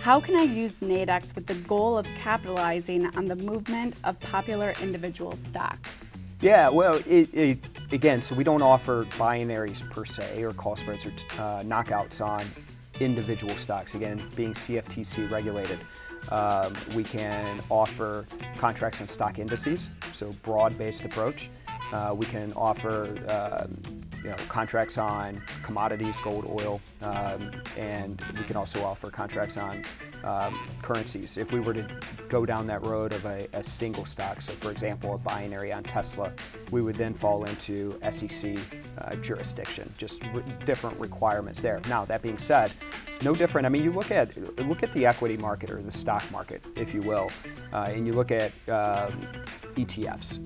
How can I use Nadex with the goal of capitalizing on the movement of popular individual stocks? Yeah, well, again, so we don't offer binaries per se or call spreads or knockouts on individual stocks. Again, being CFTC regulated, we can offer contracts on stock indices, so broad-based approach. We can offer contracts on commodities, gold, oil, and we can also offer contracts on currencies. If we were to go down that road of a single stock, so for example, a binary on Tesla, we would then fall into SEC jurisdiction, just different requirements there. Now, that being said, no different. I mean, you look at the equity market or the stock market, if you will, and you look at ETFs.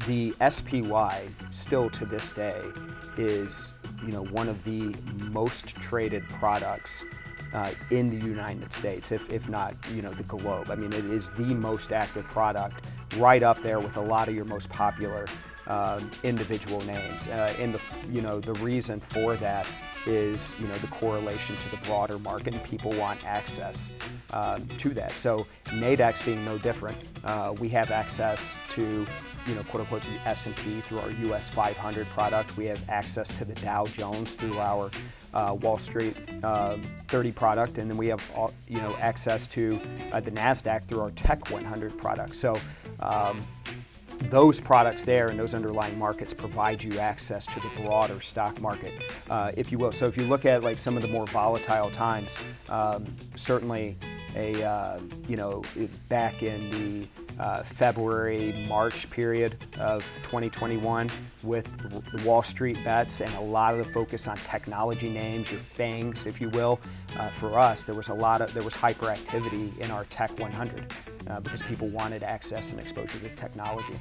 The SPY still to this day is one of the most traded products in the United States, if not the globe. I mean, it is the most active product, right up there with a lot of your most popular individual names. And the reason for that is the correlation to the broader market, and people want access to that. So Nadex being no different, we have access to quote unquote the S&P through our US 500 product. We have access to the Dow Jones through our Wall Street 30 product, and then we have access to the Nasdaq through our Tech 100 product. So those products there and those underlying markets provide you access to the broader stock market, if you will. So if you look at like some of the more volatile times, certainly back in the February, March period of 2021 with the Wall Street bets and a lot of the focus on technology names, your FANGs, if you will. For us, there was hyperactivity in our Tech 100 because people wanted access and exposure to technology.